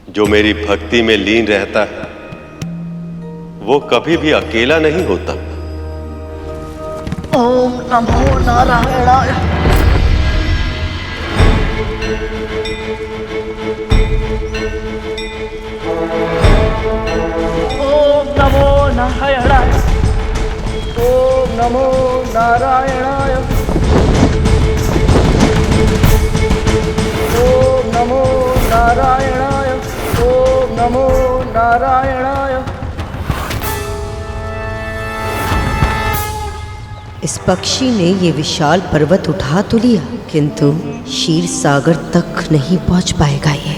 जो मेरी भक्ति में लीन रहता है वो कभी भी अकेला नहीं होता। ओम नमो नारायणाय। ओम नमो नारायणाय। ओम नमो नारायणाय। ओम नमो नारायणाय। ओम नमो नारायणाय। इस पक्षी ने ये विशाल पर्वत उठा तो लिया, किंतु क्षीर सागर तक नहीं पहुंच पाएगा ये।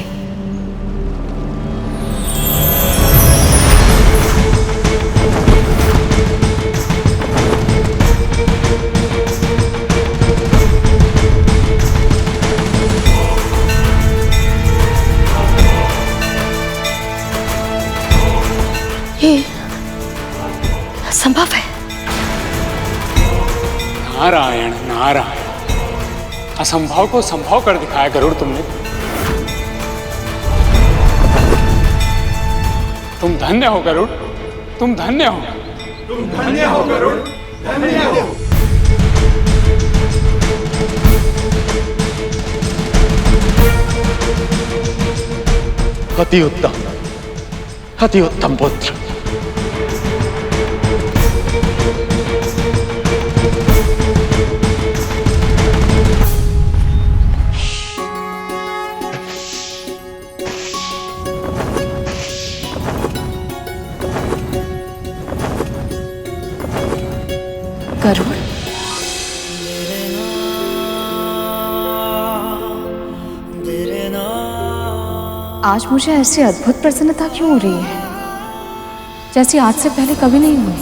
ये असंभव है। नारायण नारायण, असंभव को संभव कर दिखाया गरुड़ तुमने। तुम धन्य हो गरुड़, तुम धन्य हो। तुम धन्य हो गरुड़, धन्य हो। अति उत्तम, अति उत्तम पुत्र। गरुड़, आज मुझे ऐसी अद्भुत प्रसन्नता क्यों हो रही है, जैसी आज से पहले कभी नहीं हुई।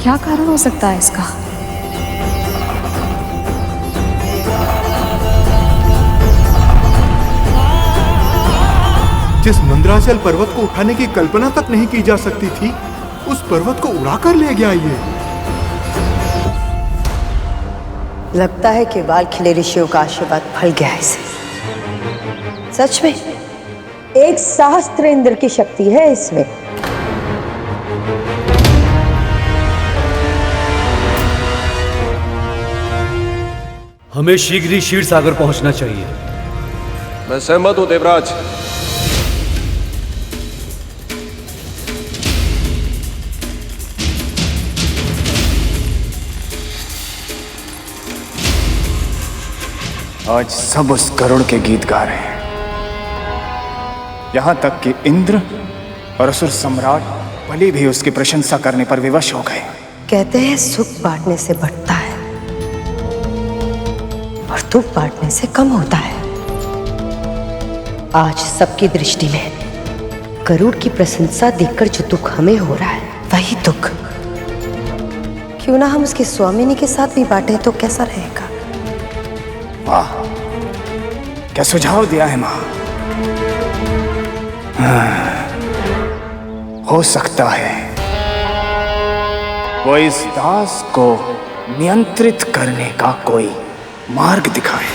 क्या कारण हो सकता है इसका? जिस मंदराचल पर्वत को उठाने की कल्पना तक नहीं की जा सकती थी, उस पर्वत को उड़ा कर ले गया ये। लगता है कि बाल खिले ऋषियों का आशीर्वाद फल गया है इसे। सच में एक सहस्त्र इंद्र की शक्ति है इसमें। हमें शीघ्र ही क्षीर सागर पहुंचना चाहिए। मैं सहमत हूं देवराज। आज सब उस गरुड़ के गीत गा रहे हैं, यहां तक कि इंद्र और असुर सम्राट बलि भी उसकी प्रशंसा करने पर विवश हो गए। कहते हैं सुख बांटने से बढ़ता है और दुख बांटने से कम होता है। आज सबकी दृष्टि में गरुड़ की प्रशंसा देखकर जो दुख हमें हो रहा है वही दुख क्यों ना हम उसके स्वामिनी के साथ भी बांटे तो कैसा रहेगा? वाह, क्या सुझाव दिया है मां। हो सकता है वो इस दास को नियंत्रित करने का कोई मार्ग दिखाए।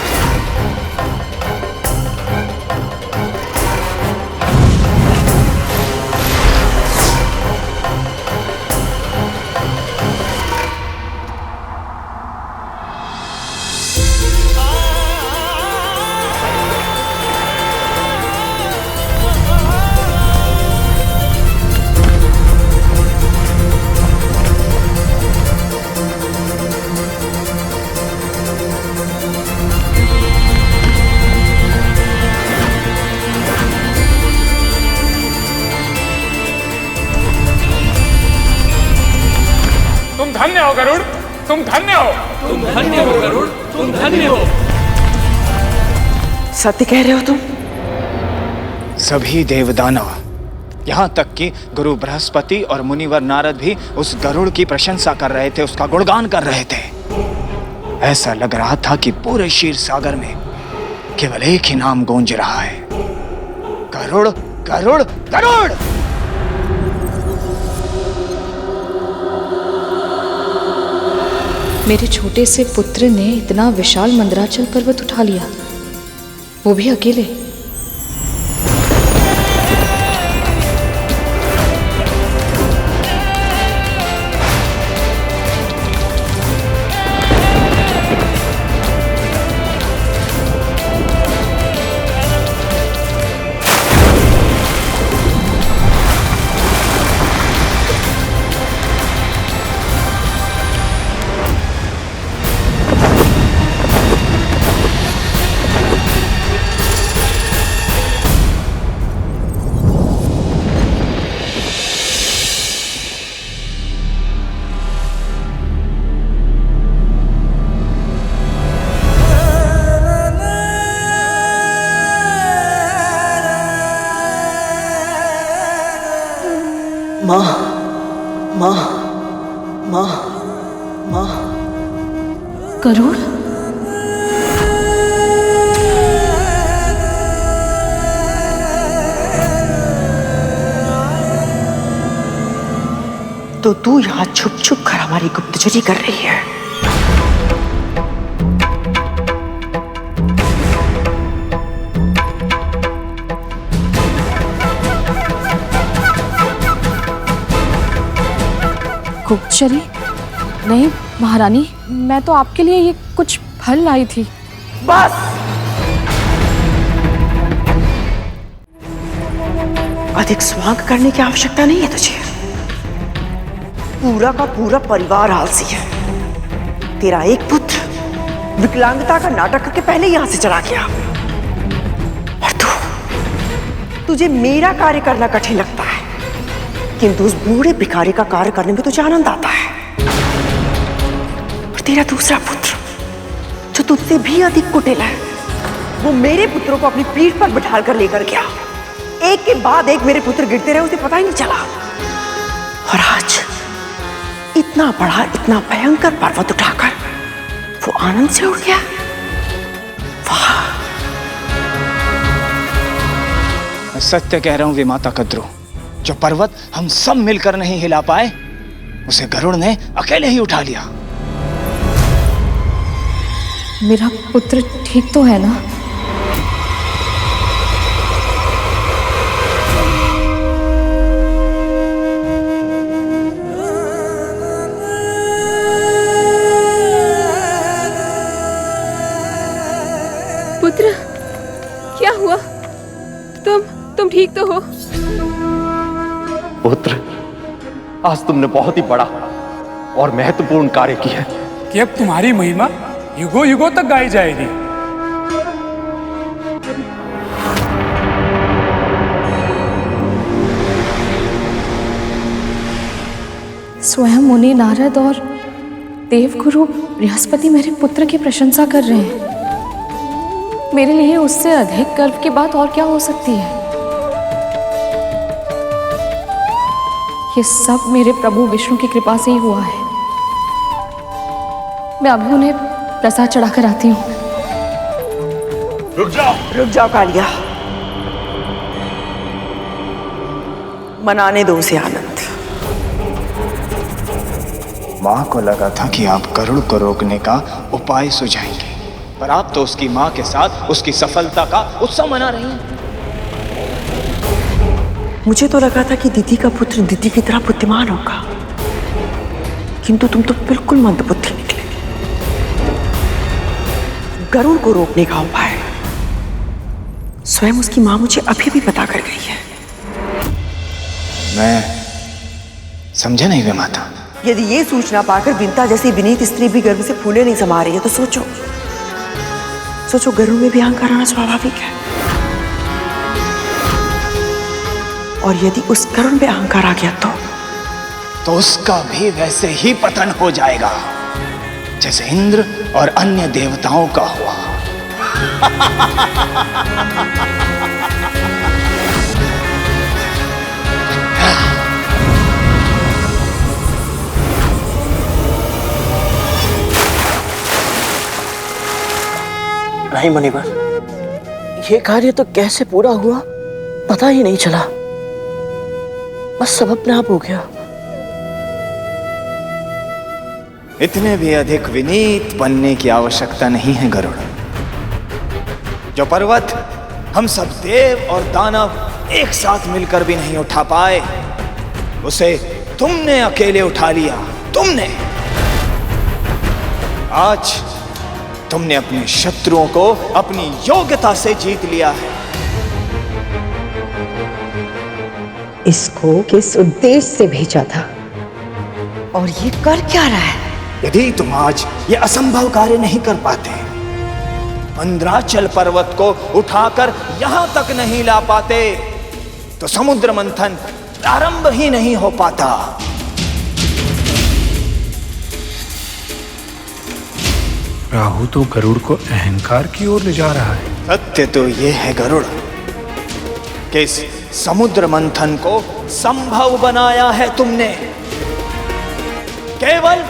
धन्य हो गरुड़, तुम धन्य हो। तुम धन्य हो गरुड़, तुम धन्य हो। सत्य कह रहे हो तुम? सभी देवदानव, यहाँ तक कि गुरु बृहस्पति और मुनिवर नारद भी उस गरुड़ की प्रशंसा कर रहे थे, उसका गुणगान कर रहे थे। ऐसा लग रहा था कि पूरे क्षीर सागर में केवल एक ही नाम गूंज रहा है, गरुड़ गरुड़ गरुड़। मेरे छोटे से पुत्र ने इतना विशाल मंदराचल पर्वत उठा लिया, वो भी अकेले। माँ माँ माँ माँ। गरुड़, तो तू यहाँ छुप छुप कर हमारी गुप्तचरी कर रही है। गुप्तचरी? नहीं महारानी, मैं तो आपके लिए ये कुछ फल लाई थी। बस, अधिक स्वांग करने की आवश्यकता नहीं है तुझे। पूरा का पूरा परिवार आलसी है। तेरा एक पुत्र विकलांगता का नाटक करके पहले यहां से चला गया, और तुझे मेरा कार्य करना कठिन लगता है, किंतु उस बूढ़े भिखारी का कार्य करने में तुझे आनंद आता है। और तेरा दूसरा पुत्र जो तुझसे भी अधिक कुटिल है, वो मेरे पुत्रों को अपनी पीठ पर बिठाल कर लेकर गया। एक के बाद एक मेरे पुत्र गिरते रहे, उसे पता ही नहीं चला। और आज इतना बड़ा, इतना भयंकर पर्वत उठाकर वो आनंद से उड़ गया। वाह! मैं सत्य कह रहा हूं विमाता कद्रू, जो पर्वत हम सब मिलकर नहीं हिला पाए, उसे गरुड़ ने अकेले ही उठा लिया। मेरा पुत्र ठीक तो है ना? पुत्र, क्या हुआ? तुम ठीक तो हो? पुत्र, आज तुमने बहुत ही बड़ा और महत्वपूर्ण कार्य किया है कि अब तुम्हारी महिमा युगों युगों तक गाई जाएगी। स्वयं मुनि नारद और देवगुरु बृहस्पति मेरे पुत्र की प्रशंसा कर रहे हैं। मेरे लिए उससे अधिक गर्व की बात और क्या हो सकती है? ये सब मेरे प्रभु विष्णु की कृपा से ही हुआ है। मैं अभी उन्हें प्रसाद चढ़ाकर आती हूँ। रुक जाओ कालिया, मनाने दो उसे आनंद। माँ को लगा था कि आप गरुड़ को रोकने का उपाय सुझाएंगे, पर आप तो उसकी माँ के साथ उसकी सफलता का उत्सव मना रही हैं। मुझे तो लगा था कि दीदी का पुत्र दीदी की तरह बुद्धिमान होगा, किंतु तुम तो बिल्कुल मंदबुद्धि निकले। गरुड़ को रोकने का उपाय स्वयं उसकी माँ मुझे अभी भी बता कर गई है। मैं समझा नहीं विमाता। यदि ये सूचना पाकर बिंता जैसी विनीत स्त्री भी गर्व से फूले नहीं समा रही है, तो सोचो गरुड़ में भी अहंकार आना स्वाभाविक है। और यदि उस गरुड़ में अहंकार आ गया तो उसका भी वैसे ही पतन हो जाएगा जैसे इंद्र और अन्य देवताओं का हुआ। नहीं मुनिवर, ये कार्य तो कैसे पूरा हुआ पता ही नहीं चला, बस सब अपने आप हो गया। इतने भी अधिक विनीत बनने की आवश्यकता नहीं है गरुड़। जो पर्वत हम सब देव और दानव एक साथ मिलकर भी नहीं उठा पाए, उसे तुमने अकेले उठा लिया। तुमने आज तुमने अपने शत्रुओं को अपनी योग्यता से जीत लिया है। इसको किस उद्देश्य से भेजा था और ये कर क्या रहा है? यदि तुम आज ये असंभव कार्य नहीं कर पाते, मंद्राचल पर्वत को उठाकर यहां तक नहीं ला पाते, तो समुद्र मंथन प्रारंभ ही नहीं हो पाता। राहु तो गरुड़ को अहंकार की ओर ले जा रहा है। सत्य तो यह है गरुड़ कि इस समुद्र मंथन को संभव बनाया है तुमने, केवल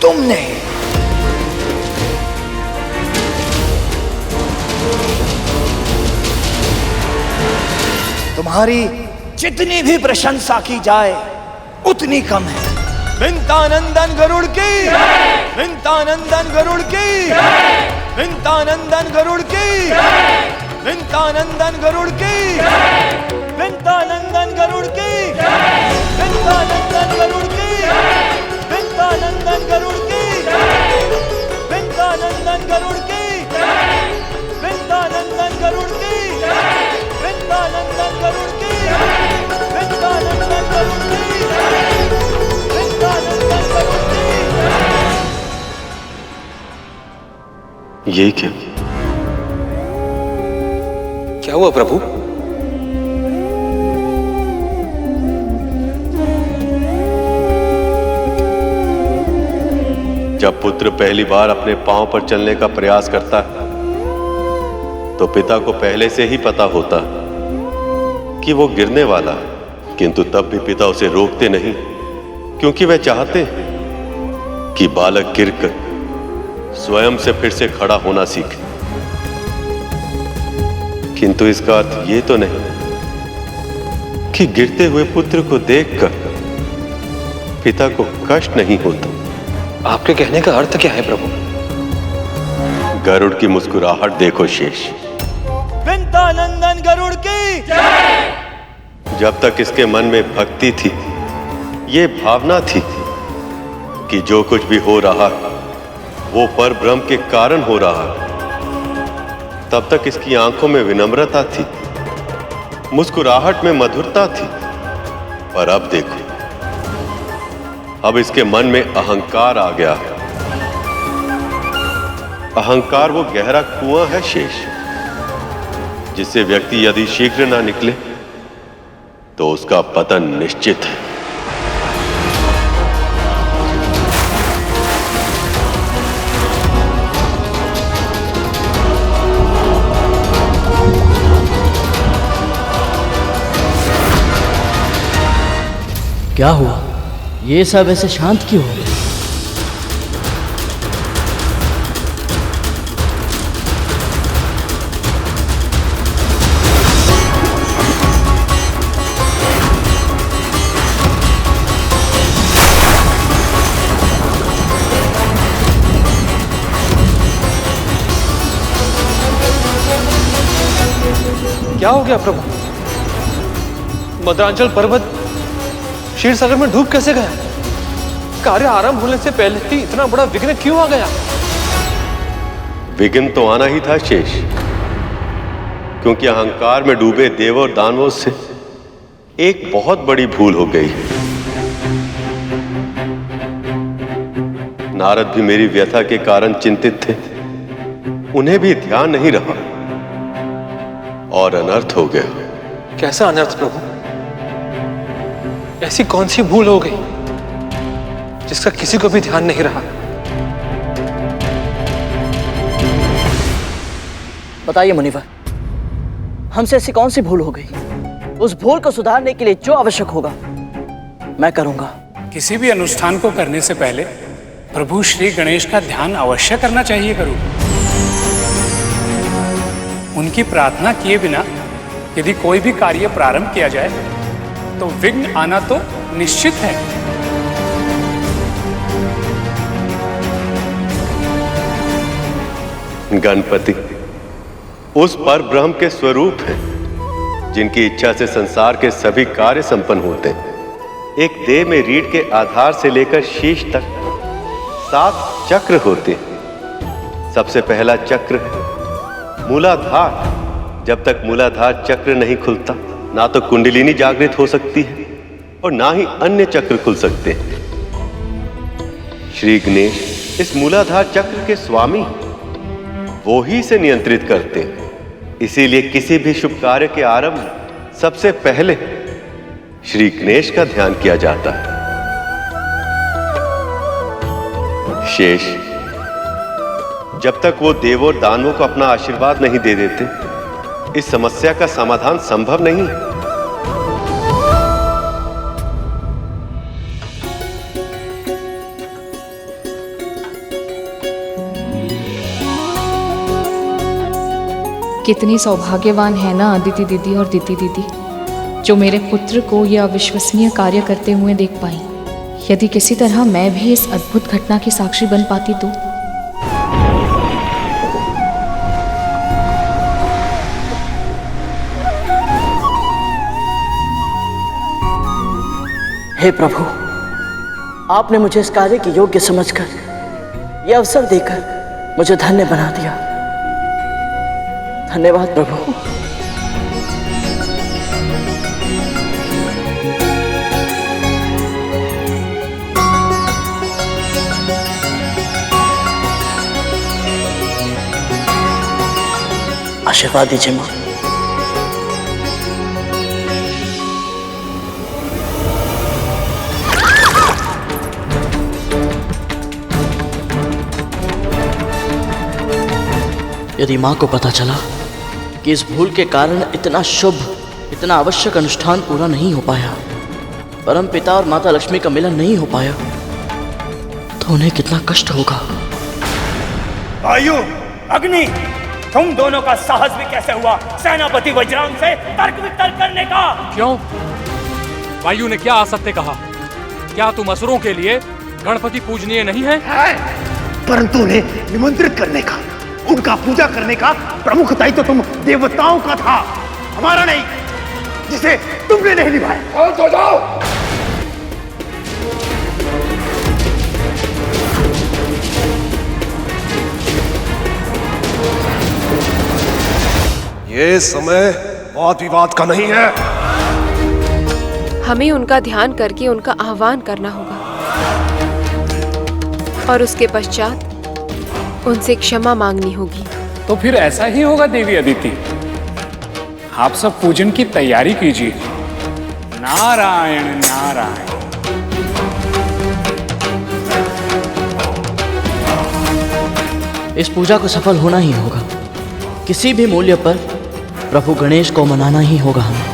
तुमने। तुम्हारी जितनी भी प्रशंसा की जाए उतनी कम है। विंतानंदन गरुड़ की, विंतानंदन गरुड़ की, विंतानंदन गरुड़ की, विंतानंदन गरुड़ की, विंतानंदन गरुड़ की, विंतानंदन गरुड़ की, विंतानंदन गरुड़ की, विंतानंदन गरुड़ की, विंतानंदन गरुड़ की, विंतानंदन गरुड़ की, विंतानंदन गरुड़ की, विंतानंदन गरुड़ की। ये क्या हुआ प्रभु? जब पुत्र पहली बार अपने पांव पर चलने का प्रयास करता है तो पिता को पहले से ही पता होता कि वो गिरने वाला है, किंतु तब भी पिता उसे रोकते नहीं, क्योंकि वह चाहते हैं कि बालक गिरकर स्वयं से फिर से खड़ा होना सीखे। किंतु इसका अर्थ ये तो नहीं कि गिरते हुए पुत्र को देखकर पिता को कष्ट नहीं होता। आपके कहने का अर्थ क्या है प्रभु? गरुड़ की मुस्कुराहट देखो शेष। विंतानंदन गरुड़ की जय। जब तक इसके मन में भक्ति थी, ये भावना थी कि जो कुछ भी हो रहा वो पर ब्रह्म के कारण हो रहा, तब तक इसकी आंखों में विनम्रता थी, मुस्कुराहट में मधुरता थी। पर अब देखो, अब इसके मन में अहंकार आ गया। अहंकार वो गहरा कुआं है शेष, जिससे व्यक्ति यदि शीघ्र ना निकले तो उसका पतन निश्चित है। क्या हुआ? ये सब ऐसे शांत क्यों हो? क्या हो गया प्रभु? मद्रांचल पर्वत क्षीर सागर में डूब कैसे गया? कार्य आरंभ होने से पहले ही इतना बड़ा विघ्न क्यों आ गया? विघ्न तो आना ही था शेष, क्योंकि अहंकार में डूबे देव और दानवों से एक बहुत बड़ी भूल हो गई। नारद भी मेरी व्यथा के कारण चिंतित थे, उन्हें भी ध्यान नहीं रहा और अनर्थ हो गया। कैसा अनर्थ प्रभु? ऐसी कौन सी भूल हो गई जिसका किसी को भी ध्यान नहीं रहा? बताइए मुनिवर, हमसे ऐसी कौन सी भूल हो गई? उस भूल को सुधारने के लिए जो आवश्यक होगा मैं करूंगा। किसी भी अनुष्ठान को करने से पहले प्रभु श्री गणेश का ध्यान अवश्य करना चाहिए करूं। उनकी प्रार्थना किए बिना यदि कोई भी कार्य प्रारंभ किया जाए तो विघ्न आना तो निश्चित है। गणपति उस पर ब्रह्म के स्वरूप हैं, जिनकी इच्छा से संसार के सभी कार्य संपन्न होते हैं। एक देह में रीढ़ के आधार से लेकर शीश तक 7 चक्र होते हैं। सबसे पहला चक्र है मूलाधार। जब तक मूलाधार चक्र नहीं खुलता, ना तो कुंडलिनी जागृत हो सकती है और ना ही अन्य चक्र खुल सकते हैं। श्री गणेश इस मूलाधार चक्र के स्वामी, वो ही इसे नियंत्रित करते हैं। इसीलिए किसी भी शुभ कार्य के आरंभ में सबसे पहले श्री गणेश का ध्यान किया जाता है। शेष जब तक वो देवों और दानवों को अपना आशीर्वाद नहीं दे देते, इस समस्या का समाधान संभव नहीं है। कितनी सौभाग्यवान है ना अदिति दीदी और दीदी दीदी, जो मेरे पुत्र को यह अविश्वसनीय कार्य करते हुए देख पाई। यदि किसी तरह मैं भी इस अद्भुत घटना की साक्षी बन पाती तो। हे प्रभु, आपने मुझे इस कार्य के योग्य समझकर यह अवसर देकर मुझे धन्य बना दिया। धन्यवाद प्रभु। आशीर्वाद दीजिए मां। यदि मां को पता चला कि इस भूल के कारण इतना शुभ, इतना आवश्यक अनुष्ठान पूरा नहीं हो पाया, परम पिता और माता लक्ष्मी का मिलन नहीं हो पाया, तो उन्हें कितना कष्ट होगा। वायु, अग्नि, तुम दोनों का साहस भी कैसे हुआ सेनापति वज्रांग से तर्क वितर्क करने का? क्यों? वायु ने क्या असत्य कहा? क्या तुम असुरों के लिए गणपति पूजनीय नहीं है? परंतु उन्हें निमंत्रित करने का, उनका पूजा करने का प्रमुख दायित्व तो तुम देवताओं का था, हमारा नहीं, जिसे तुमने नहीं निभाया। तो जाओ। ये समय वाद विवाद का नहीं है। हमें उनका ध्यान करके उनका आह्वान करना होगा और उसके पश्चात उनसे क्षमा मांगनी होगी। तो फिर ऐसा ही होगा देवी अदिति। आप सब पूजन की तैयारी कीजिए। नारायण नारायण। इस पूजा को सफल होना ही होगा। किसी भी मूल्य पर प्रभु गणेश को मनाना ही होगा हमें।